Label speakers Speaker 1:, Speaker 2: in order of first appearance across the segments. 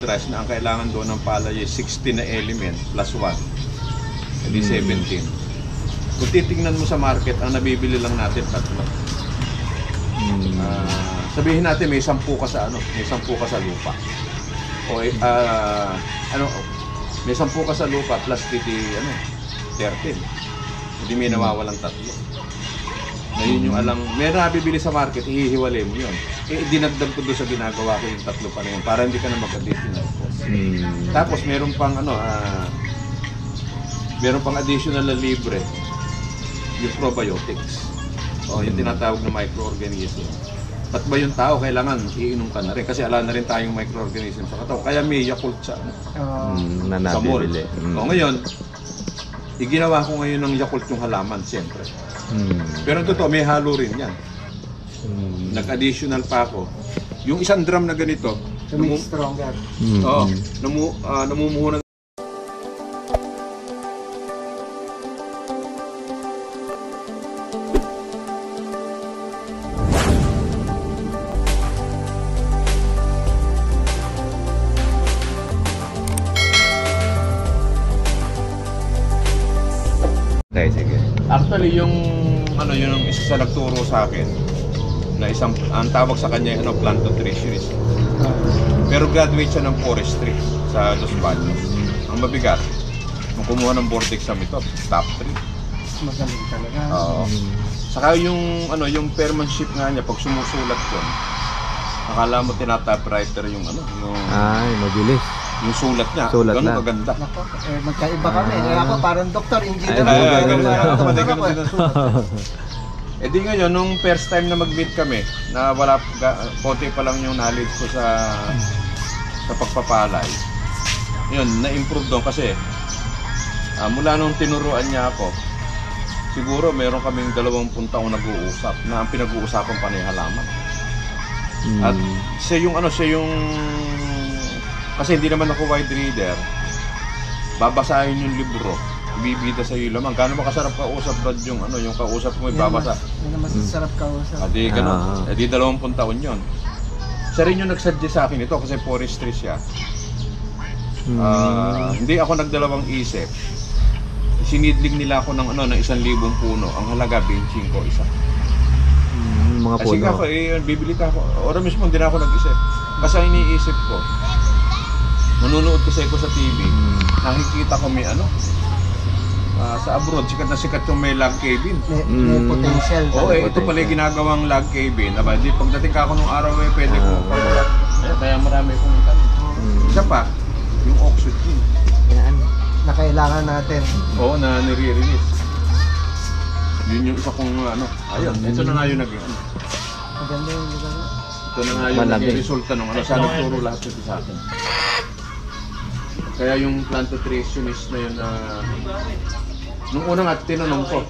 Speaker 1: rice na ang kailangan doon ng palay ay 16 na element plus 1. Hindi 17. Kung titingnan mo sa market, ang nabibili lang natin 3. Sabihin natin may 10 ka sa may 10 ka sa lupa. O may 10 ka sa lupa plus 13. Hindi may nawawalang 3. Ngayon yung alang, may nabibili sa market, ihihiwalay mo yun. Dinagdag ko doon sa ginagawa ko yung 3 pa na yun para hindi ka na mag-additional cost. Tapos meron pang meron pang additional na libre, yung probiotics. O yung tinatawag na microorganism. Ba't ba yung tao kailangan iinom ka na rin? Kasi ala na rin tayong microorganism sa katawan. Kaya may Yakult sa sa mall. O ngayon, iginawa ko ngayon ng Yakult yung halaman, siyempre. Pero totoo, may halo rin yan. Nag-additional pa ako. Yung 1 drum na ganito,
Speaker 2: to make stronger.
Speaker 1: Oo, namumuhunan.
Speaker 3: Okay, sige.
Speaker 1: Actually, yung isa sa nagturo sa akin na ang tawag sa kanya plant nutritionist. Pero graduate siya ng forestry sa Los Baños. Ang mabigat, nung kumuha ng board exam ito, top 3.
Speaker 2: Magaling talaga.
Speaker 1: Saka yung penmanship nga niya pag sumusulat yun. Akala mo tina-typewriter yung
Speaker 3: mabilis.
Speaker 1: Yung sulat niya, ganun kaganda.
Speaker 2: Nako, magkaiba kami. Ako parang doktor, engineer.
Speaker 1: Ganun din ang sulat. Di ngayon, nung first time na mag-meet kami, na konti pa lang yung knowledge ko sa pagpapalay. Yun, na-improve doon kasi mula nung tinuruan niya ako, siguro meron kaming 20 taong nag-uusap na ang pinag-uusapan pa na yung halaman. At siya yung kasi hindi naman ako wide reader, babasahin yung libro, bibida sa iyo lamang. Gano'n ba kasarap kausap, Brad, yung kausap mo ay babasa?
Speaker 2: Yan mas masarap kausap.
Speaker 1: Di gano'n. Di 20 taon yun. Siya rin yung nag-suggest sa akin ito kasi forestry siya. Hindi ako nagdalawang isip. Sinidling nila ako ng 1,000 puno. Ang halaga, 25 isa.
Speaker 3: Mga puno.
Speaker 1: Kasi ako, bibili ka ako. Ora mismo, hindi na ako nag-isip. Kasi ang iniisip ko, manunood kasi ako sa TV, nakikita ko may sa abroad, sikat yung may log cabin.
Speaker 2: May potential.
Speaker 1: Ito pala yung ginagawang log cabin. Di pagdating ka ako nung araw, pwede ko. Kaya marami kong tanong. Isa pa, yung oxygen.
Speaker 2: Yan, na kailangan natin.
Speaker 1: Oo, na nire-release. Yun yung isa kong ayun, ito na nga yung naging
Speaker 2: Maganda yung lugar.
Speaker 1: Ito na nga yung naging resulta nung siya nagturo lahat ito sa akin. Kaya yung plant nutritionist na yun nung unang tinanong ko,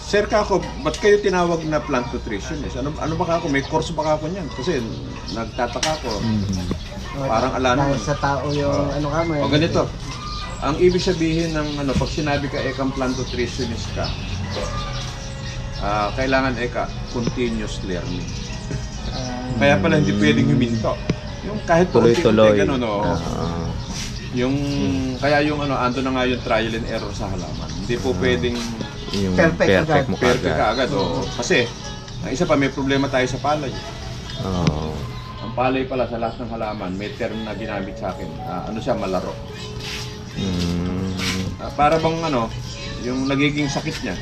Speaker 1: Sir Kako, ba't kayo tinawag na plant nutritionist? Ano ba ako? May course ba ako niyan? Kasi nagtataka ko. Parang ala naman.
Speaker 2: Sa tao yung
Speaker 1: O ganito, ang ibig sabihin ng pag sinabi ka ekang plant nutritionist ka, kailangan continuous learning. Kaya pala hindi pwedeng huminto. Yung kahit
Speaker 3: tuloy-tuloy.
Speaker 1: Yung kaya yung ando na nga yung trial and error sa halaman. Hindi po pwedeng
Speaker 3: yung
Speaker 2: perfect
Speaker 3: ka agad.
Speaker 1: Kasi ang isa pa, may problema tayo sa palay. Ang palay pala sa lahat ng halaman, may term na ginamit sa akin. Siya, malaro. Para bang yung nagiging sakit niya.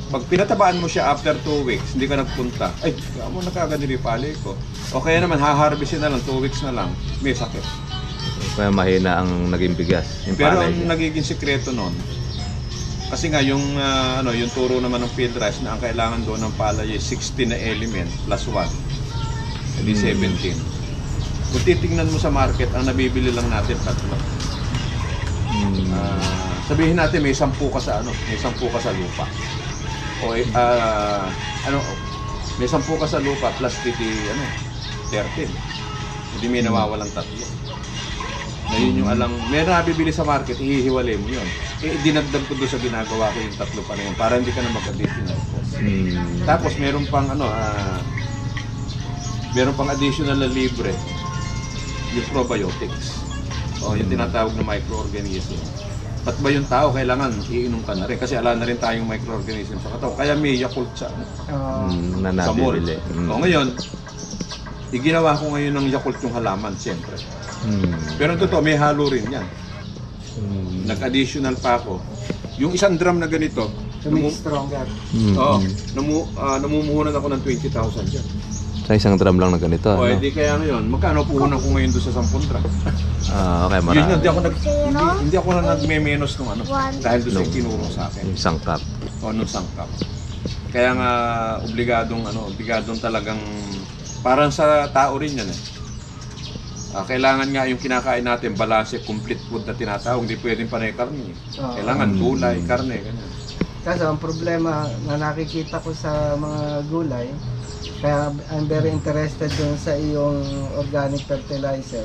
Speaker 1: Pag pinatabaan mo siya after 2 weeks, hindi ka nagpunta, ay, mo nakagad yung palay ko. O kaya naman, haharvestin na lang, 2 weeks na lang, may sakit.
Speaker 3: Kaya mahina ang naging bigas.
Speaker 1: Pero ang nagiging sikreto nun, kasi nga yung turo naman ng field rice na ang kailangan doon ng palay ay 16 na element plus 1. Hindi 17. Kung titingnan mo sa market, ang nabibili lang natin 3. Sabihin natin may 10 ka sa may 10 ka sa lupa. O may 10 ka sa lupa plus 13. Hindi may nawawalang 3. Ngayon yung may nabibili sa market, ihihiwalay mo yun. Dinagdag ko doon sa ginagawa ko yung 3 pa na yun para hindi ka na mag-additional cost. Tapos meron pang Meron pang additional na libre, yung probiotics. O, yung tinatawag na microorganism. At ba yung tao, kailangan iinom ka na rin. Kasi ala na rin tayong microorganism sa katawan. Kaya may Yakult sa,
Speaker 3: Na
Speaker 1: sa mall.
Speaker 3: nabibili.
Speaker 1: O ngayon, iginawa ko ngayon ng Yakult yung halaman, siyempre. Pero totoo, may halo rin yan. Nag-additional pa ako. Yung isang drum na ganito,
Speaker 2: To make stronger.
Speaker 1: namumuhunan ako ng 20,000 dyan.
Speaker 3: Sa isang drum lang na ganito.
Speaker 1: O,
Speaker 3: Ano?
Speaker 1: edi kaya ngayon, magkano puhunan ko ngayon doon sa 10 drum?
Speaker 3: Okay,
Speaker 1: Yun
Speaker 3: marami.
Speaker 1: yun, hindi ako na nagme-menos nung ano, dahil doon sa itinuro sa akin.
Speaker 3: Yung sangkap.
Speaker 1: O, nung sangkap. Kaya nga, obligadong talagang, parang sa tao rin yan eh. Kailangan nga yung kinakain natin, balance, complete food na tinatawag, hindi pwedeng panay karne. Kailangan gulay, karne, ganyan.
Speaker 2: Kaso ang problema na nakikita ko sa mga gulay, kaya I'm very interested dun sa iyong organic fertilizer.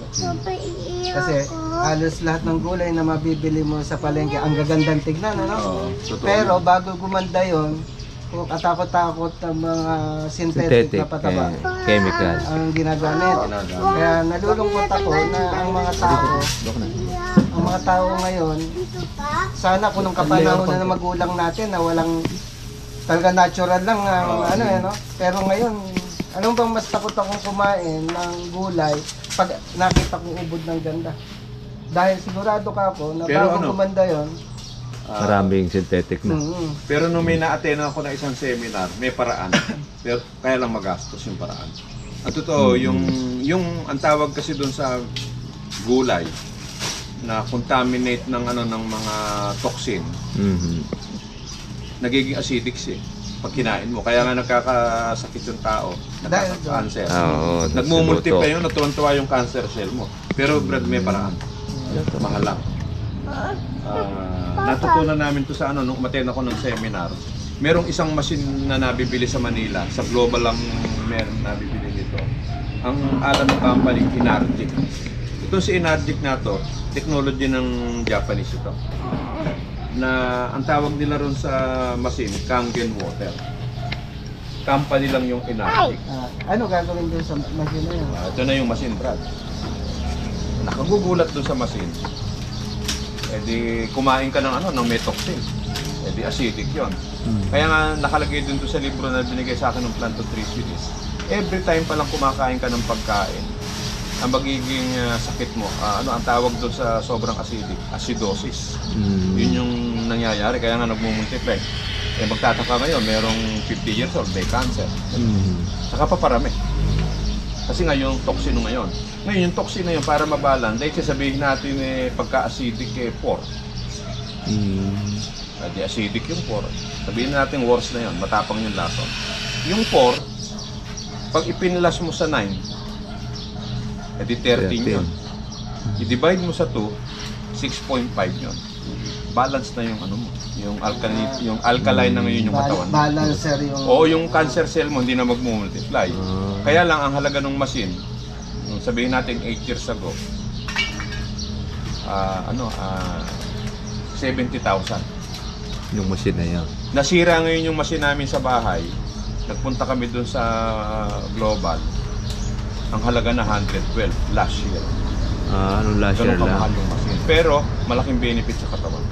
Speaker 2: Kasi halos lahat ng gulay na mabibili mo sa palengke, ang gagandang tignan, ano?
Speaker 1: Totoo.
Speaker 2: Pero bago gumanda yon, kung katakot-takot ng mga synthetic na pataba
Speaker 3: Chemical.
Speaker 2: ang ginagamit. Kaya nalulungkot ako na ang mga tao ngayon, sana kung nung kapanahon na magulang natin na walang talaga natural lang ang pero ngayon, anong bang mas takot akong kumain ng gulay pag nakita kong ubod ng ganda? Dahil sigurado ka po na
Speaker 1: Pero
Speaker 2: bago gumanda yon.
Speaker 3: Maraming synthetic na.
Speaker 1: Pero nung may na-attend ako na isang seminar, may paraan. Pero kaya lang magastos yung paraan. Ang totoo, ang tawag kasi doon sa gulay na contaminate ng ng mga toxin, nagiging acidic siya pag kinain mo. Kaya nga nagkakasakit yung tao, nagkaka-cancer.
Speaker 3: Oo,
Speaker 1: Nagmumultiply yun, natuwan-tuwa yung cancer cell mo. Pero Brad, may paraan. Mahal lang. Natutunan namin to sa nung umattend ako ng seminar. Merong isang machine na nabibili sa Manila, sa Global lang meron nabibili nito. Ang alam ng company, Inargic. Ito si Inargic na to, technology ng Japanese ito. Na ang tawag nila ron sa machine, Kangen Water. Company lang yung Inargic.
Speaker 2: Ano gagawin doon sa machine na yun?
Speaker 1: Ito na yung machine, Brad. Nakagugulat doon sa machine. Eh di kumain ka ng may toxin. Eh di acidic yun. Kaya nga nakalagay dun to sa libro na binigay sa akin ng plant nutritionist. Every time pa lang kumakain ka ng pagkain, ang magiging sakit mo, ang tawag doon sa sobrang acidic, acidosis. Yun yung nangyayari, kaya nga nagmumultiply. Eh magtataka ngayon, merong 50 years old, may cancer. Saka paparami. Kasi nga yung toxin ngayon. Ngayon yung toxin na yun, para mabalan, dahil sasabihin natin pagka-acidic pork. Di acidic yung pork. Sabihin natin worse na yun, matapang yung lason. Yung pork, pag ipinlas mo sa 9, edi 13 yun. I-divide mo sa 2, 6.5 yun. Balance na yung yung alkaline na ngayon yung katawan mo.
Speaker 2: Balancer yung...
Speaker 1: Oo, yung cancer cell mo hindi na magmumultiply. Kaya lang ang halaga ng machine, sabihin natin 8 years ago, 70,000.
Speaker 3: Yung machine na yan.
Speaker 1: Nasira ngayon yung machine namin sa bahay. Nagpunta kami doon sa Global. Ang halaga na 112 last year.
Speaker 3: Anong last year
Speaker 1: Ganun
Speaker 3: lang?
Speaker 1: kamahal yung machine. Pero malaking benefit sa katawan.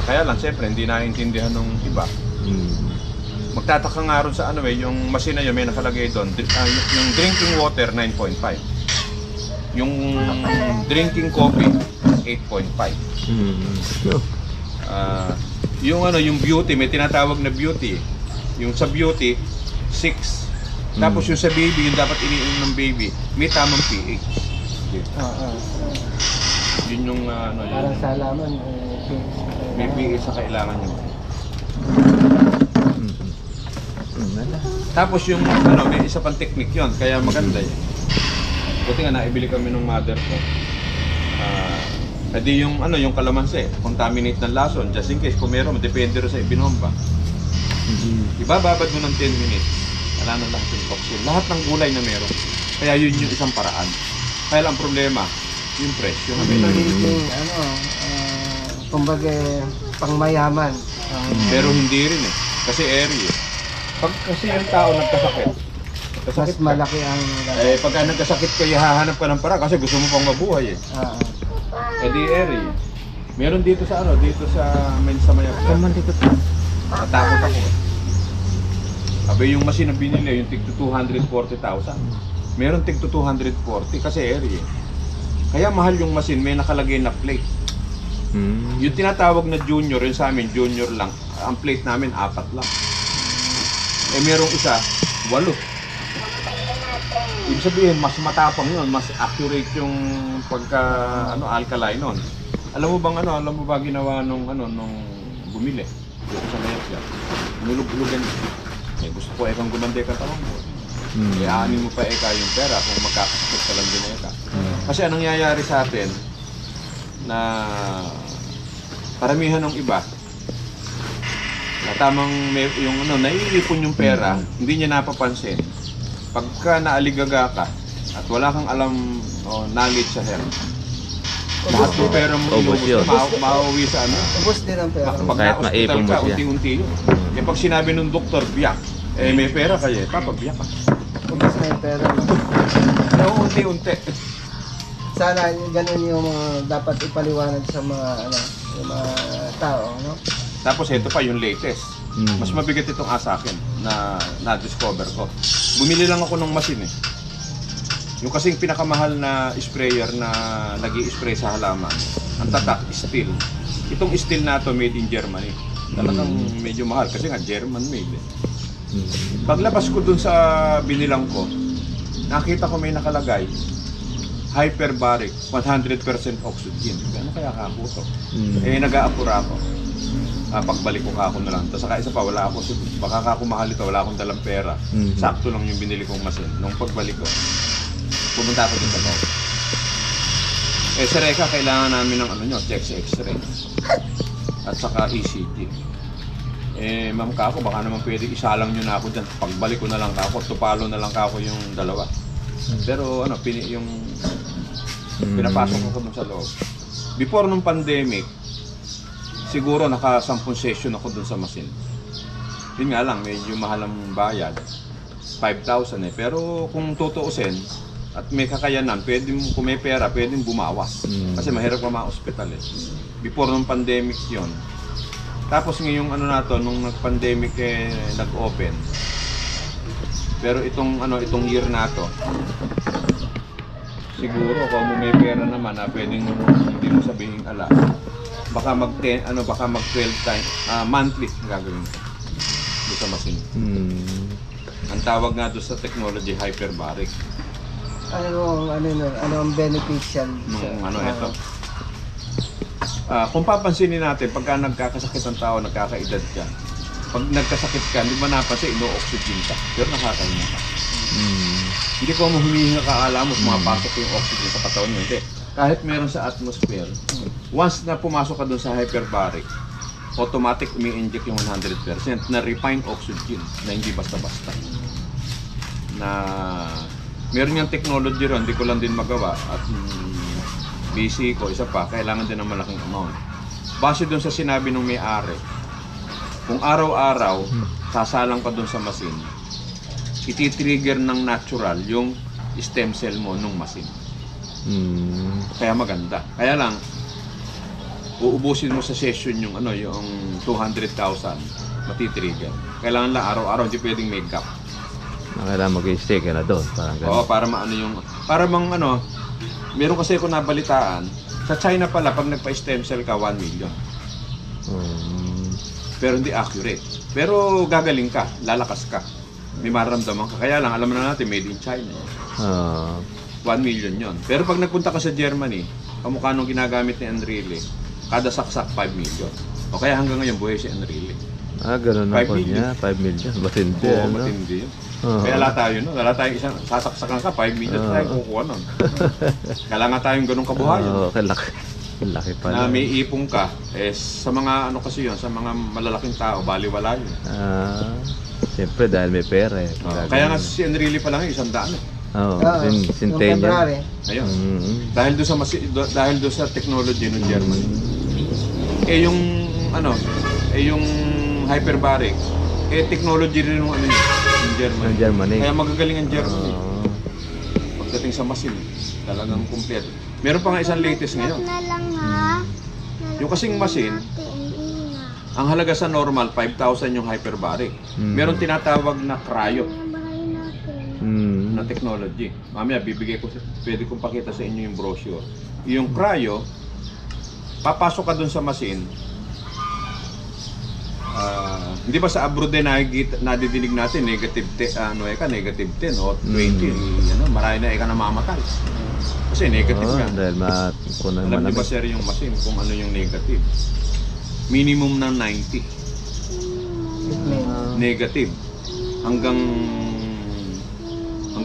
Speaker 1: Kaya lang, siyempre, hindi naiintindihan ng iba. Magtataka nga ron sa yung machine na yun, may nakalagay doon, yung drinking water, 9.5. Yung drinking coffee, 8.5. Yung beauty, may tinatawag na beauty. Yung sa beauty, 6. Tapos yung sa baby, yung dapat iniinom ng baby, may tamang pH. Yun yung
Speaker 2: parang sa halaman,
Speaker 1: may pH sa kailangan nyo. Tapos yung may isa pang technique yun, kaya maganda yun. Buti nga naibili kami ng mother ko. Edi yung kalamansi, contaminate ng lason, just in case kung meron, depende rin sa ibinomba. Ibababad mo ng 10 minutes, wala na lahat yung toxin. Lahat ng gulay na meron. Kaya yun yung isang paraan. Kaya lang problema, yung presyo.
Speaker 2: Kumbaga, pangmayaman.
Speaker 1: Pero hindi rin kasi airy. Pag kasi yung tao nagkasakit,
Speaker 2: Mas malaki ang...
Speaker 1: Pagka nagkasakit ka, hahanap ka ng para kasi gusto mo pang mabuhay eh. Di eri. Meron dito sa dito sa Mensa Mayapla.
Speaker 3: Naman dito pa.
Speaker 1: Natakot ako. Abay yung machine na binili, yung tig to 240,000. Meron tig to 240 kasi eri eh. Kaya mahal yung machine, may nakalagay na plate. Yung tinatawag na junior, yung sa amin, junior lang. Ang plate namin, 4 lang. Merong isa, 8. Ibig sabihin, mas matapang yun, mas accurate yung pagka, alkaline nun. Alam mo ba ginawa nung bumili? Dito sa Mayapla. Nulog-lugan. Gusto ko ekang gumanda yung katawan mo. Aanin mo pa yung pera kung magkakasakit ka lang din Kasi anong nangyayari sa atin, na paramihan ng iba, na tamang naiipon yung pera, hindi niya napapansin. Pagka naaligaga ka at wala kang alam o knowledge sa health, lahat ng pera mo
Speaker 3: Ubus yun.
Speaker 1: mauwi sa
Speaker 2: Ubus din ang pera.
Speaker 1: Pag
Speaker 3: Kahit
Speaker 1: na-hospital
Speaker 3: maipon mo
Speaker 1: ka,
Speaker 3: siya.
Speaker 1: unti-unti yun. Pag sinabi ng doktor, biyak, may pera kayo, papabiyak ka.
Speaker 2: Ubus na yung pera.
Speaker 1: Unti-unti.
Speaker 2: Sana ganun yung dapat ipaliwanag sa mga yung mga tao, no?
Speaker 1: Tapos ito pa yung latest. Mas mabigat itong asakin na na-discover ko. Bumili lang ako ng machine eh. Yung kasing pinakamahal na sprayer na nag-i-spray sa halaman. Ang tatak, steel. Itong steel na to made in Germany. Talagang medyo mahal kasi nga German made eh. Paglabas ko dun sa binilang ko, nakita ko may nakalagay hyperbaric, 100% oxygen. Ano kaya kakuto? Nag-aapura ako. Pagbalik ko ako na lang. Tapos saka isa pa, wala ako, baka ako mahal ito, wala akong dalang pera. Sakto lang yung binili kong machine. Nung pagbalik ko, pumunta ako dun sa bawah. Sa Reka, kailangan namin ng chest x-ray. At saka ECG. Ma'am kako, baka naman pwede isalang nyo na ako dyan. Pagbalik ko na lang kako, tupalo na lang kako yung dalawa. Pero yung pinapasok ko dun sa loob. Before nung pandemic, siguro naka 10 session ako dun sa machine. Yun nga lang, medyo mahal ang bayad. 5,000 eh. Pero kung tutuusin, at may kakayanan, kung may pera, pwedeng bumawas. Kasi mahirap ka ma-hospital eh. Before nung pandemic yon. Tapos ngayong nung nag-pandemic nag-open. Pero itong year na to, siguro kung may pera naman pwedeng hindi mo sabihin baka mag 12 times monthly gagawin ko doon sa machine. Ang tawag nga doon sa technology hyperbaric.
Speaker 2: Ano ang beneficial
Speaker 1: ito. Kung papansinin natin, pagka nagkakasakit ang tao, nagkakaedad ka, pag nagkasakit ka, hindi ba napansin, ino-oxygen ka, pero nakakahinga ka. Hindi ko humihinga ka, alam mo, pumapasok yung oxygen sa katawan mo. Hindi. Kahit meron sa atmosphere, once na pumasok ka doon sa hyperbaric, automatic umi-inject yung 100% na refined oxygen na hindi basta-basta. Na meron yung technology ron, hindi ko lang din magawa at busy ko, isa pa, kailangan din ng malaking amount. Base doon sa sinabi ng may-ari, kung araw-araw sasalang ka doon sa machine, iti-trigger ng natural yung stem cell mo nung machine. Kaya maganda. Kaya lang, uubusin mo sa session yung 200,000 matitrigger. Kailangan lang araw-araw, hindi pwedeng make up.
Speaker 3: Kailangan mag-stay ka na doon. Parang ganun.
Speaker 1: Oo, para para bang meron kasi ako nabalitaan, sa China pala, pag nagpa-stem cell ka, 1 million. Pero hindi accurate. Pero gagaling ka, lalakas ka. May maramdaman ka. Kaya lang, alam na natin, made in China. 1 million yon. Pero pag nagpunta ka sa Germany, kamukha nung ginagamit ni Enrile, kada saksak 5 million. O kaya hanggang ngayon, buhay si Enrile.
Speaker 3: Ganun na po
Speaker 1: 5 million.
Speaker 3: niya. 5 million. Matindi.
Speaker 1: Oo, matindi yun. Kaya wala tayo, wala tayong isang sasaksakan ka, 5 million tayo kukuha nun. Kailangan tayong ganung kabuhayan.
Speaker 3: Laki pala.
Speaker 1: Na may ipong ka, sa mga kasi yun, sa mga malalaking tao, baliwala yun.
Speaker 3: Siyempre dahil may pera eh.
Speaker 1: Kaya nga si Enrile pa lang 100 eh.
Speaker 3: Centennial.
Speaker 1: Ayun. Dahil doon sa technology ng Germany. Yung hyperbaric, technology rin ng yun. Germany.
Speaker 3: Ng Germany.
Speaker 1: Kaya magagaling ang Germany.
Speaker 3: Oo.
Speaker 1: Pagdating sa machine, talagang kumpleto. Meron pa nga isang latest ngayon. Yung kasing machine, ang halaga sa normal, 5,000 yung hyperbaric. Meron tinatawag na cryo na technology. Mamaya, pwede kong pakita sa inyo yung brochure. Yung cryo, papasok ka dun sa machine. Hindi ba sa abroad din nadidinig natin negative 10 o 20, marami na namamatay. Kasi negative ka.
Speaker 3: Dahil
Speaker 1: Alam niyo ba sir yung machine kung ano yung negative? Minimum ng 90. Negative. Hanggang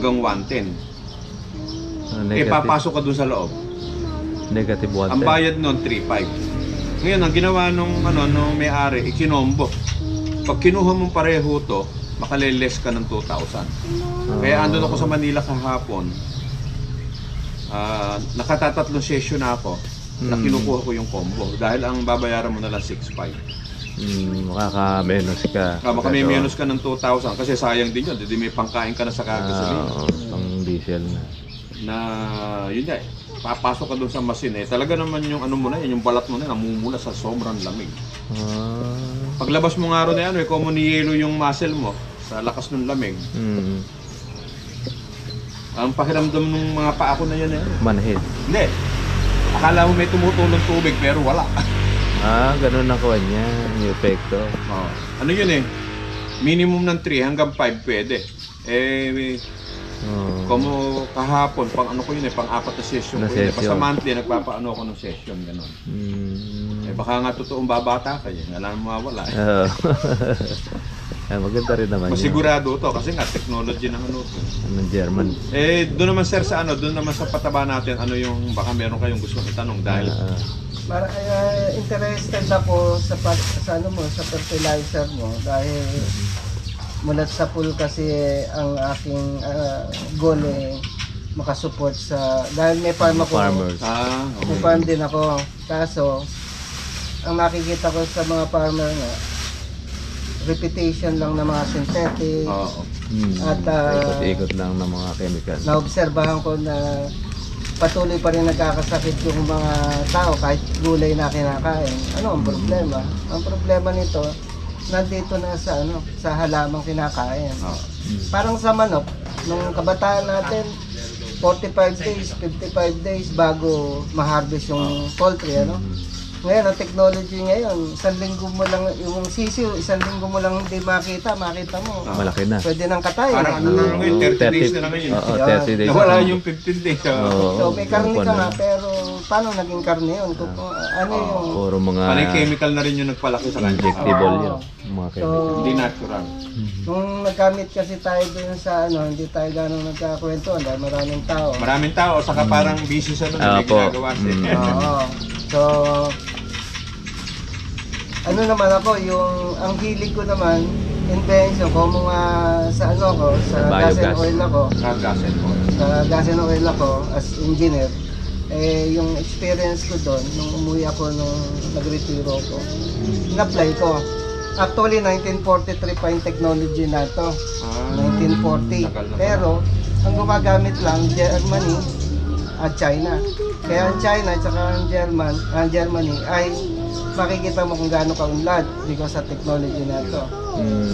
Speaker 1: 110. Papasok ka dun sa loob.
Speaker 3: Negative 110.
Speaker 1: Ang bayad nun 3.5. Ngayon, ang ginawa nung may-ari, ikinombo. Pag kinuha mong pareho to, makaliles ka ng 2,000. Kaya andun ako sa Manila kahapon. Nakatatatlong session na ako na kinukuha ko yung combo. Dahil ang babayaran mo na lang 6.5.
Speaker 3: Makaka-menos ka.
Speaker 1: Baka may menos ka ng 2,000 kasi sayang din yun. Hindi may pangkain ka na sa kagasolina.
Speaker 3: Pang diesel na.
Speaker 1: Yun nga papasok ka doon sa machine talaga naman yung ano mo na yung balat mo na namumula sa sobrang lamig. Paglabas mo nga ron na common yelo yung muscle mo sa lakas ng lamig. Ang pakiramdam ng mga paa ko na yan
Speaker 3: Manhid.
Speaker 1: Hindi. Akala mo may tumutulong tubig pero wala.
Speaker 3: Ganun ang kuha niya, yung epekto.
Speaker 1: Ano yun minimum ng 3 hanggang 5 pwede. Como kahapon, pang ano ko yun pang 4 na session ko yun. Basta monthly, nagpapaano ako ng session, gano'n. Baka nga totoong babata ka yun, alam mo mawala.
Speaker 3: Maganda rin naman
Speaker 1: masigurado to, kasi nga technology ng ano.
Speaker 3: Ng German.
Speaker 1: Doon naman sir sa doon naman sa pataba natin, ano yung, baka meron kayong gusto itanong dahil...
Speaker 2: interested ako sa fertilizer mo dahil mulat sa pool kasi ang aking goal makasupport sa dahil may farm ako.
Speaker 3: Farmers.
Speaker 1: Okay.
Speaker 2: May farm din ako. Kaso ang nakikita ko sa mga farmer nga repetition lang ng mga synthetic. At
Speaker 3: ikot lang ng mga chemical.
Speaker 2: Naobserbahan ko na patuloy pa rin nagkakasakit yung mga tao kahit gulay na kinakain. Ano ang problema? Ang problema nito nandito na sa halamang kinakain. Parang sa manok, nung kabataan natin, 45 days, 55 days bago ma-harvest yung poultry, Ngayon, ang technology ngayon, 1 linggo mo lang, yung sisiw, 1 linggo mo lang hindi makita mo.
Speaker 3: Malaki na.
Speaker 2: Pwede nang katayin.
Speaker 1: Parang ano na ngayon, 30 days na lang ngayon.
Speaker 3: 30 days.
Speaker 1: Nawala yung 15 days.
Speaker 2: So, may karne ka nga, pero paano naging karne yun? Ano yung...
Speaker 3: Puro mga...
Speaker 1: Parang chemical na rin yung nagpalaki sa kanya.
Speaker 3: Injectable yun. Mga chemical.
Speaker 1: Hindi natural.
Speaker 2: Nung nagkamit kasi tayo dun sa hindi tayo gano'ng nagkakwento dahil maraming tao.
Speaker 1: Maraming tao, saka parang busy sa may ginagawa siya.
Speaker 2: So, ano naman ako, ang hilig ko naman, invention ko, sa sa gas and oil ako. Sa gas and oil ako, as engineer. Yung experience ko doon, nung umuwi ako, nung nag-retiro ko, in-apply ko. Actually, 1943 pa yung technology na to. 1940. Pero, ang gumagamit lang, Germany at China. Kaya ang China at saka ang Germany ay makikita mo kung gaano kaunlad because sa technology na to.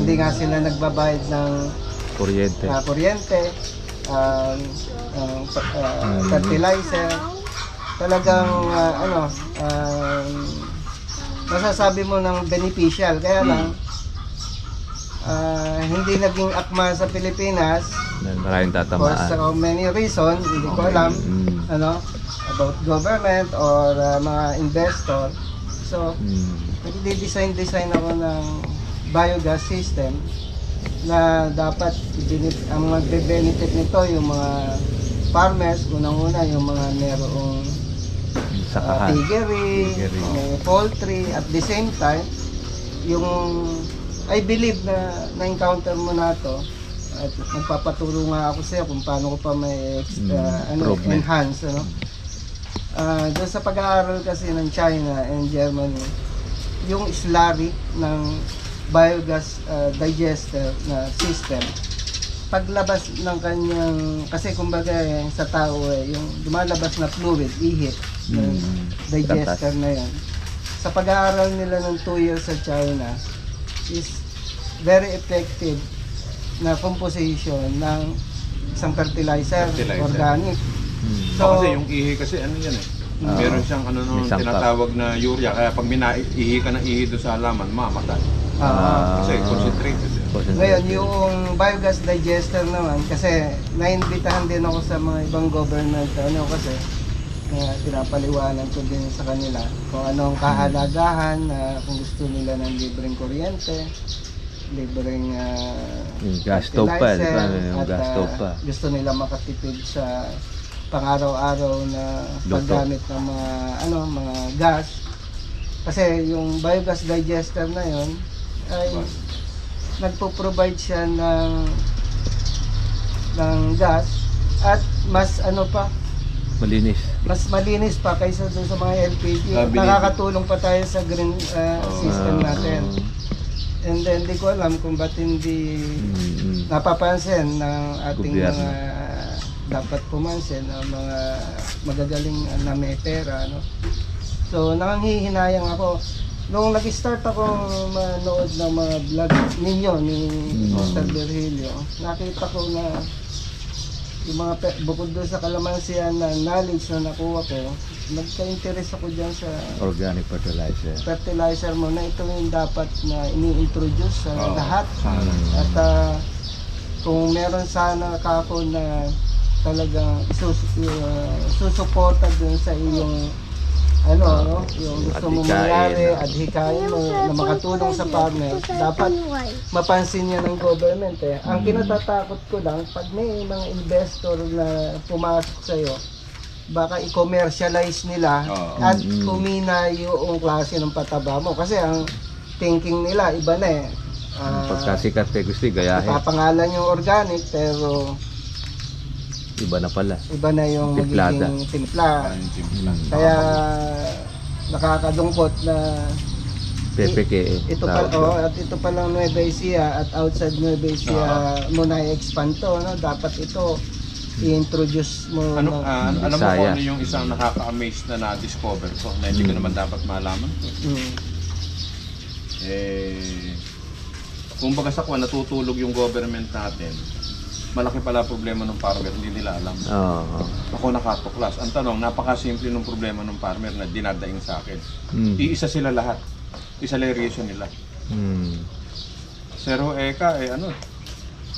Speaker 2: Hindi nga sila nagbabayad ng kuryente, fertilizer. Talagang masasabi mo ng beneficial. Kaya lang hindi naging akma sa Pilipinas.
Speaker 3: Maraming tatamaan.
Speaker 2: For so many reasons, hindi ko alam about government or mga investor. So, nagde-design ako ng biogas system na dapat ang magbe-benefit nito yung mga farmers, unang-una yung mga merong piggery, poultry, at the same time, yung I believe na-encounter mo na to at magpapaturo nga ako sa'yo kung paano ko pa may enhance, doon sa pag-aaral kasi ng China and Germany, yung slurry ng biogas digester na system paglabas ng kanyang, kasi kumbaga sa tao yung lumalabas na fluid, ihi, yung digester na yun. Sa pag-aaral nila ng 2 years sa China, is very effective na composition ng isang fertilizer. Organic.
Speaker 1: So, kasi yung ihi kasi ano yan meron siyang ano nung tinatawag na urea, kaya pag ihi ka ng ihi doon sa halaman, mamatay. Kasi concentrated.
Speaker 2: Ngayon, yung biogas digester naman, kasi naimbitahan din ako sa mga ibang government, kasi pinapaliwanan ko din sa kanila kung anong kahalagahan, kung gusto nila ng libreng kuryente, libreng
Speaker 3: gas stove pa, di ba? Yung
Speaker 2: at
Speaker 3: gas stove pa.
Speaker 2: gusto nila makatipid sa pang-araw-araw na paggamit ng mga gas. Kasi yung biogas digester na yon ay nagpo-provide siya ng gas at mas mas malinis pa kaysa dun sa mga LPG. Nakakatulong pa tayo sa green system natin. And then di ko alam kung ba't hindi napapansin ng ating mga dapat pumansin ng mga magagaling na may pera, no? So nanghihinayang ako nung nag-start akong manood ng mga vlog ninyo ni Mr. Virgilio. Nakita ko na yung mga bukod doon sa kalamansian na knowledge na nakuha ko, nagka-interest ako dyan sa
Speaker 3: organic
Speaker 2: fertilizer mo na ito yung dapat na ini-introduce sa lahat. At kung meron sana kako na talagang susuporta dun sa iyong yung gusto mo mangyari, adhikain mo na makatulong sa farmer, dapat mapansin niya ng government. Ang kinatatakot ko lang, pag may mga investor na pumasok sa'yo, baka i-commercialize nila at kumina yung klase ng pataba mo. Kasi ang thinking nila, iba na
Speaker 3: pagkasikat kay gusto, gayahin.
Speaker 2: Papangalan yung organic, pero
Speaker 3: iba na pala.
Speaker 2: Iba na yung magiging timpla. Kaya nakakadungkot na ito pa lang Nueva Ecija at outside Nueva Ecija mo na i-expand to, no? Dapat ito i-introduce mo.
Speaker 1: Alam mo kung ano yung isang nakaka-amaze na na-discover ko na hindi ko naman dapat malaman? Kumbaga sa kuwan, natutulog yung government natin. Malaki pala problema ng farmer, hindi nila alam. Ako nakatuklas. Ang tanong, napakasimple ng problema ng farmer na dinadaing sa akin. Iisa sila lahat. Isa lang yung reason nila. Zero eka,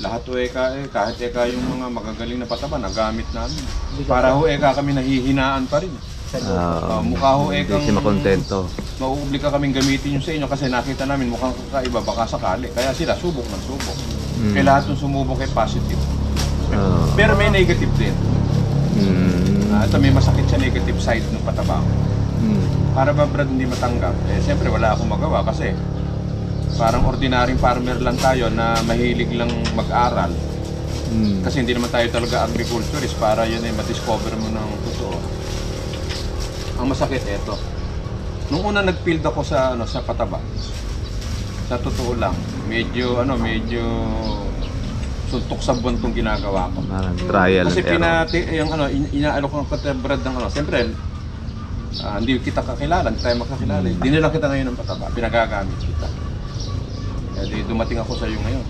Speaker 1: lahat o eka, kahit eka yung mga magagaling na pataba, nagamit namin. Para ho eka kami nahihinaan pa rin. Mukha ho eka
Speaker 3: hindi makontento.
Speaker 1: Mauublika kaming gamitin yung sa inyo kasi nakita namin mukhang kakaiba, baka sakali. Kaya sila subok ng subok. Kaya lahat ng sumubok ay positive. Pero may negative din. Ito may masakit sa negative side ng pataba. Para ba Brad hindi matanggap? Siyempre wala akong magawa kasi parang ordinaryong farmer lang tayo na mahilig lang mag-aral. Kasi hindi naman tayo talaga agriculturist para yun ay ma-discover mo ng totoo. Ang masakit ito. Nung una nag-field ako sa pataba. Sa totoo lang, medyo suntok sa buwan itong ginagawa ko.
Speaker 3: Trial
Speaker 1: kasi
Speaker 3: and error.
Speaker 1: inaalok ng katebrad ng siyempre, hindi kita kakilala, hindi tayo makakilala. Dinala kita ngayon ng pataba, pinagagamit kita. Di dumating ako sa iyo ngayon.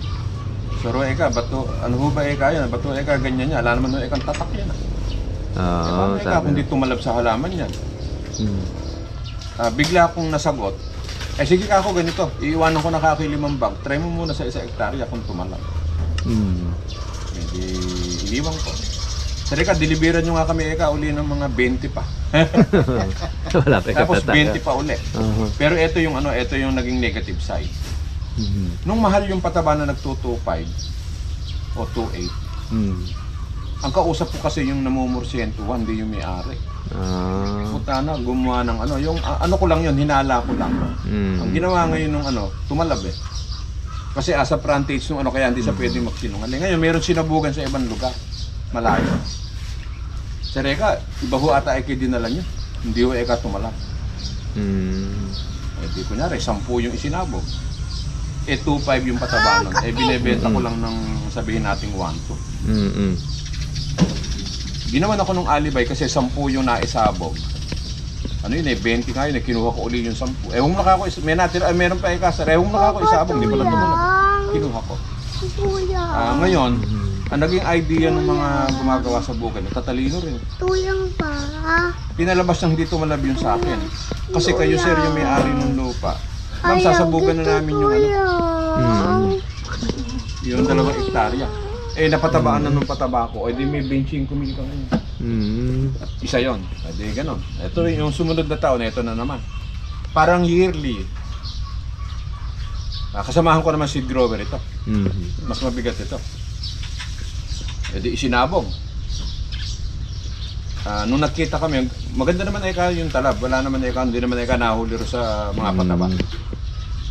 Speaker 1: So, eka, bato, ano ho ba eka yan? Bato, eka, ganyan niya. Alam naman, eka, tatak yan. Eka, kung di tumalab sa halaman yan. Bigla akong nasagot. Sige ka ako ganito, iiwanan ko na kaki5 bag. Try mo muna sa 1 hektarya kung tumalab. Hindi, iniwan ko. Sige ka, deliveran nyo nga kami eka uli ng mga 20 pa.
Speaker 3: Wala pa
Speaker 1: Tapos 20 pa uli. Pero ito yung naging negative side. Nung mahal yung pataba na nag-225 o 28, ang kausap ko kasi yung namumursyento, hindi yung may-ari. Puta na, gumawa ng yung ko lang yun, hinala ko lang. Ang ginawa ngayon nung tumalab Kasi as a frontage nung kaya hindi siya pwedeng magsinungaling. Ngayon, meron sinabugan sa ibang lugar, malayo. Sa Reka, iba ho ata ay dinala niya. Hindi ho eka tumalab. Di kunyari, 10 yung isinabog. 2.5 yung pataba nun. Binebenta ko lang ng sabihin nating 1.2.
Speaker 3: Mm-mm.
Speaker 1: Ginawan ako ng alibay kasi 10 yung naisabog. Ano yun 20 nga yun, kinuha ko uli yung 10. Ewan mo na ako, may natira, meron pa ikasar. Ewan mo na ako isabog, hindi pala tumunog. Kinuha ko. Ngayon, ang naging idea ng mga gumagawa sa bukid, tatalino rin.
Speaker 4: Tuyang pa.
Speaker 1: Pinalabas ng dito malab yun sa akin. Kasi kayo sir yung may-ari ng lupa. Ma'am, sasabugan na namin yung yung 2 hektarya. Napatabaan na nung pataba ko. Di may 25 mil ka ngayon. Isa yon. Di ganon. Ito yung sumunod na taon, ito na naman. Parang yearly. Kasamahan ko naman si Grover ito. Mas mabigat ito. Di isinabog. Nung nakita kami, maganda naman yung talab. Wala naman hindi naman nahuli ro sa mga pataba.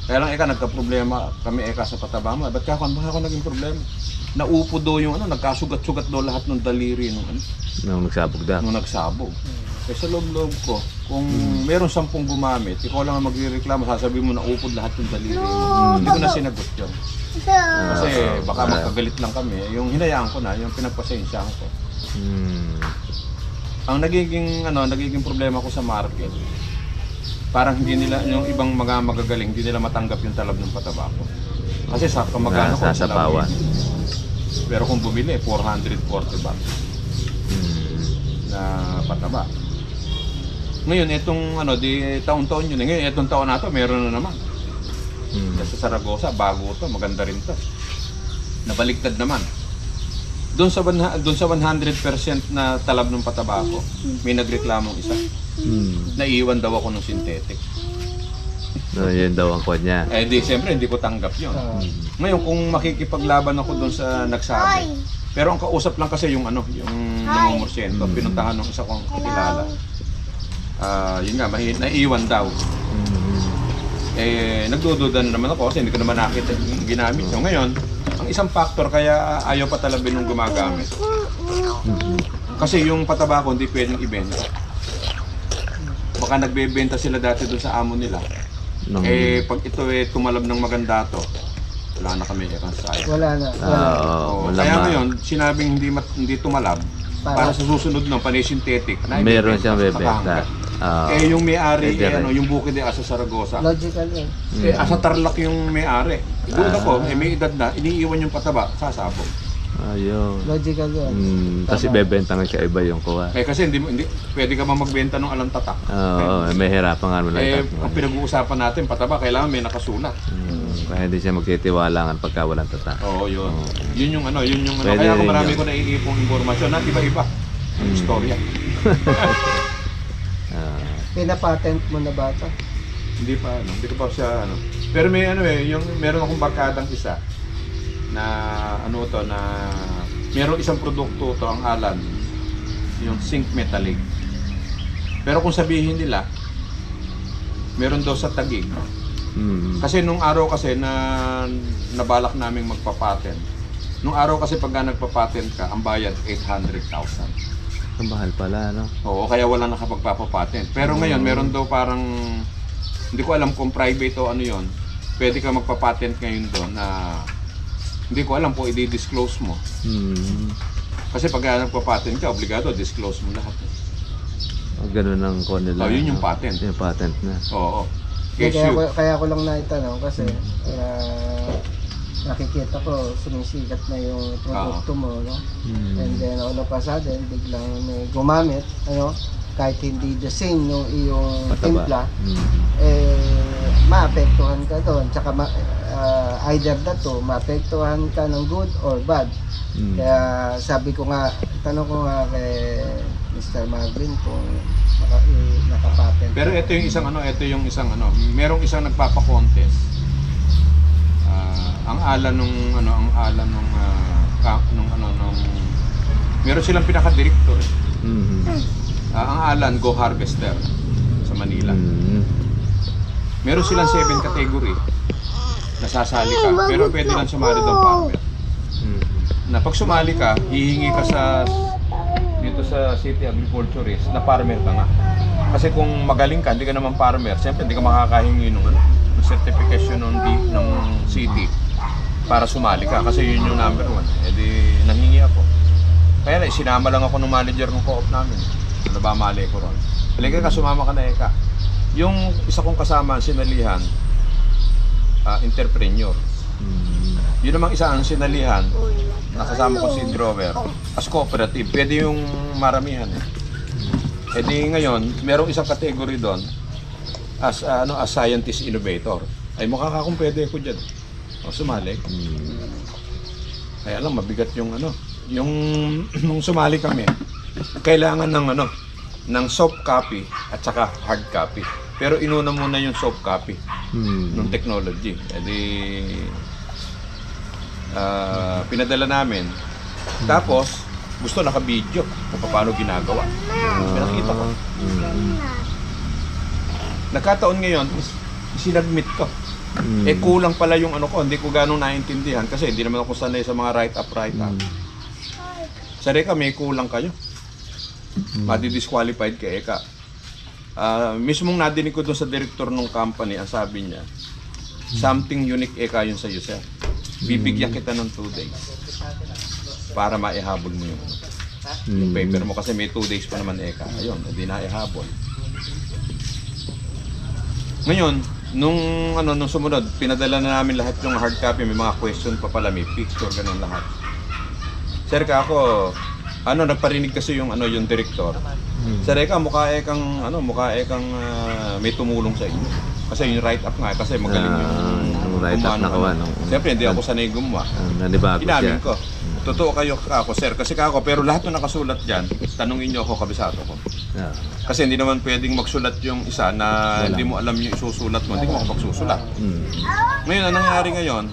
Speaker 1: Kaya lang nagka-problema kami sa pataba mo. Ba't ako naging problema? Naupo daw yung nagkasugat-sugat daw lahat ng daliri nung
Speaker 3: Nung nagsabog daw.
Speaker 1: Nung nagsabog. Kaya sa loob-loob ko, kung meron 10 gumamit, ikaw lang ang magre-reklamo, sasabihin mo na upod lahat ng daliri mo. Hindi ko na sinagot yun. Kasi baka magkagalit lang kami. Yung hinayaan ko na, yung pinagpasensyaan ko. Ang nagiging problema ko sa market, parang hindi nila, yung ibang mga magagaling, hindi nila matanggap yung talab ng pataba ko. Kasi sa kamagano ko sa
Speaker 3: sasapawan.
Speaker 1: Pero kung bumili, 440 bucks na pataba. Ngayon, itong taon-taon yun. Ngayon, itong taon na ito, meron na naman. Sa Saragossa, bago ito, maganda rin ito. Nabaliktad naman. Doon sa 100% na talab ng pataba ko, may nagreklamong isa. Naiiwan daw ako ng synthetic.
Speaker 3: Yun daw ang kwan niya.
Speaker 1: Siyempre, hindi ko tanggap yun. Ngayon, kung makikipaglaban ako doon sa nagsabi, pero ang kausap lang kasi yung namumursyento, pinuntahan ng isa kong kakilala. Yun nga, naiiwan daw. Nagdududa na naman ako kasi hindi ko naman nakita yung ginamit. So ngayon, ang isang factor kaya ayaw pa talabin ng gumagamit. Kasi yung pataba ko hindi pwedeng ibenta. Baka nagbebenta sila dati doon sa amo nila. Pag ito tumalab ng maganda to, wala na kami side.
Speaker 2: Wala na.
Speaker 1: Kaya ngayon, sinabing hindi tumalab, para sa susunod ng panay-synthetic.
Speaker 3: Meron siyang bebenta.
Speaker 1: Yung may-ari, yung bukid sa Saragossa.
Speaker 2: Logical yun.
Speaker 1: Asa Tarlac yung may-ari. Doon ako, may edad na, iniiwan yung pataba, sasabog.
Speaker 3: Ayun.
Speaker 2: Logical yun.
Speaker 3: Kasi bebenta nga siya iba yung kuha.
Speaker 1: Kasi hindi pwede ka magbenta ng alang tatak.
Speaker 3: May hirapan nga naman.
Speaker 1: Ang pinag-uusapan natin, pataba, kailangan may nakasulat.
Speaker 3: Kaya hindi siya magtitiwala pagka walang tatak.
Speaker 1: Oo, yun. Yun yung kaya ako marami ko naiipong informasyon na iba-iba. Ang istorya.
Speaker 2: Pinapatent mo na ba ito?
Speaker 1: Hindi ko pa siya Pero may meron akong barkadang isa na meron isang produkto to ang Alan, yung zinc metallic. Pero kung sabihin nila, meron daw sa Taguig. Kasi nung araw na nabalak naming magpa-patent. Nung araw kasi pagka nagpa-patent ka, ang bayad 800,000.
Speaker 3: Ang mahal pala, no?
Speaker 1: Oo, kaya wala nakapagpapatent. Pero ngayon, meron daw parang, hindi ko alam kung private o ano yon. Pwede ka magpa-patent ngayon doon na, hindi ko alam kung i-disclose mo. Kasi pag nagpa-patent ka, obligado, disclose mo lahat.
Speaker 3: Ganun ang kung nila.
Speaker 1: Yun yung patent.
Speaker 3: Yung patent na.
Speaker 1: Oo.
Speaker 2: Kaya ko lang naitanong kasi nakikita ko sumisikat na yung produkto mo, no? And then all of a sudden biglang may gumamit, kahit hindi the same yung iyong timpla, maapektuhan ka doon. Tsaka either that maapektuhan ka ng good or bad. Kaya sabi ko nga, tanong ko nga kay Mr. Marvin kung nakapatent.
Speaker 1: Pero ito yung isang merong isang nagpapa-contest. Ang ala nung meron silang pinaka-director. Ang Alan Go Harvester sa Manila. Meron silang 7 category. Nasasali ka, pero pwede lang sumali daw farmer. Na pag sumali ka, hihingi ka dito sa City Agriculturist na farmer ka nga. Kasi kung magaling ka, hindi ka naman farmer, siyempre hindi ka makakahingi ng certification ng city para sumali ka kasi yun yung number 1. Eh di nanghingi ako. Kaya lang, sinama lang ako ng manager ng co-op namin. Ano ba mali ko ron? Halika ka, sumama ka na eka. Yung isa kong kasama, sinalihan, entrepreneur. Yun namang isa ang sinalihan, nakasama ko si Drover, as cooperative. Pwede yung maramihan. Eh di ngayon, merong isang category doon, as scientist innovator. Ay mukha ka kung pwede ko dyan. O sumali. Kaya lang, mabigat yung nung sumali kami, kailangan ng soft copy at saka hard copy. Pero inuna muna yung soft copy ng technology. Edi pinadala namin. Tapos gusto naka-video kung paano ginagawa. Pinakita ko. Nagkataon ngayon, sinadmit ko. Eh kulang pala yung hindi ko ganong naiintindihan kasi hindi naman ako sanay sa mga write-up. Sa Reka, may kulang kayo. Madi-disqualified ka, Eka. Mismong nadinig ko doon sa director ng company, ang sabi niya, something unique, Eka, yun sa'yo, sir. Bibigyan kita ng 2 days para maihabol mo yung paper mo kasi may 2 days pa naman, Eka. Ayun, hindi na ihabol. Ngayon, nung sumunod, pinadala na namin lahat yung hard copy, may mga question pa pala, may picture, ganun lahat. Sir, ako, nagparinig kasi yung director. Sir, mukha ekang may tumulong sa inyo. Kasi yung write-up nga, kasi magaling yung
Speaker 3: write-up na kawan.
Speaker 1: Siyempre, hindi ako sanay gumawa.
Speaker 3: Nanibago siya.
Speaker 1: Inamin ko. Totoo kayo ako, sir. Kasi pero lahat na nakasulat dyan, tanungin nyo ako, kabisado ko. Kasi hindi naman pwedeng magsulat yung isa na hindi mo alam yung isusulat mo, hindi mo makapagsusulat. Ngayon, anong nangyari ngayon?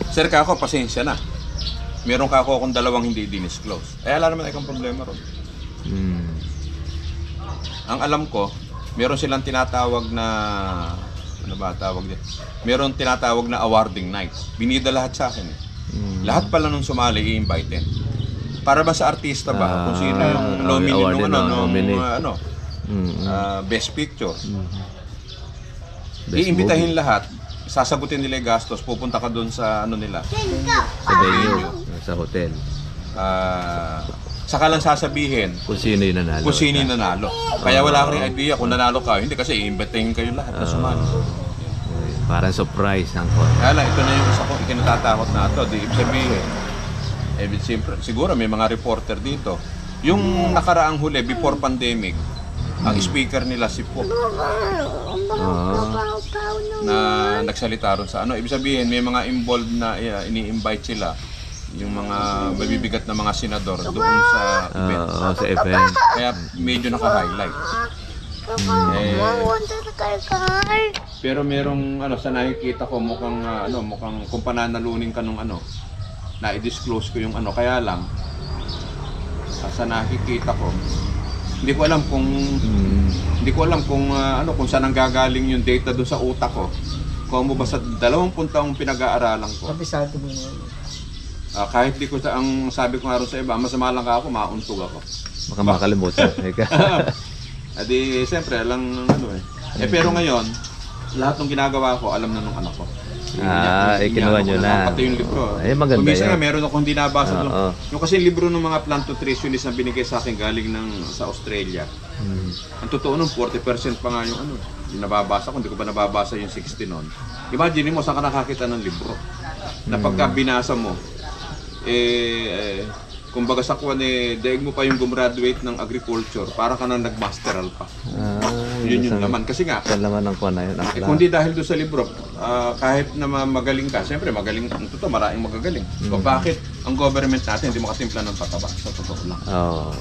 Speaker 1: Sir, ako, pasensya na. Meron ka akong 2 hindi dinisclose. Wala naman ikang problema ron. Ang alam ko, meron silang tinatawag na, meron tinatawag na awarding night. Binida lahat sa akin. Lahat pala nung sumali, i-invite. Para ba sa artista ba? Kung sino yung nominee nung best picture. Iimbitahin lahat. Sasagutin nila yung gastos, pupunta ka doon sa nila.
Speaker 3: Sa venue, sa hotel.
Speaker 1: Saka lang sasabihin
Speaker 3: Kung sino yung nanalo.
Speaker 1: Kaya wala kang idea kung nanalo ka. Hindi kasi iimbitahin kayo lahat na sumali.
Speaker 3: Parang surprise ang kon.
Speaker 1: Kaya lang, ito na yung isa ko ikinatatakot na ito. Di ibig sabihin, siguro may mga reporter dito. Yung nakaraang huli, before pandemic, ang speaker nila si Po na nagsalita ron sa ibig sabihin may mga involved na ini-invite sila yung mga mabibigat na mga senador doon sa event.
Speaker 3: Sa event.
Speaker 1: Kaya medyo naka-highlight. Pero merong sa nakikita ko mukhang kung pananalunin ka nung na i-disclose ko yung kaya lang sa nakikita ko hindi ko alam kung kung saan nanggagaling yung data doon sa utak ko. Kung mo ba sa 20 taong pinag-aaralan ko.
Speaker 2: Kabisado mo na.
Speaker 1: Kahit di ko ang sabi ko nga rin sa iba, masama lang ako, mauntog ako.
Speaker 3: Baka makalimutan.
Speaker 1: Adi, siyempre, pero ngayon, lahat ng ginagawa ko, alam na nung anak ko.
Speaker 3: Kinuha nyo na.
Speaker 1: Pati yung libro.
Speaker 3: Maganda
Speaker 1: Kumisa
Speaker 3: yan.
Speaker 1: nga, meron akong hindi nabasa doon. Yung kasi libro ng mga plant nutritionist na binigay sa akin galing sa Australia. Ang totoo nun, 40% pa nga yung yung nababasa ko, hindi ko pa nababasa yung 60 nun. Imagine mo, saan ka nakakita ng libro? Na pagka binasa mo, kumbaga sa kuwan daig mo pa yung gumraduate ng agriculture, para ka nang nagmasteral pa. Yun yung naman. Kasi nga,
Speaker 3: naman ng kuwan na yun.
Speaker 1: kundi dahil doon sa libro, kahit na magaling ka, siyempre magaling, totoo, maraming magagaling. So bakit ang government natin hindi makatimpla ng pataba? Sa totoo lang.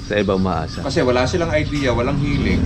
Speaker 3: Sa iba umaasa.
Speaker 1: Kasi wala silang idea, walang hilig.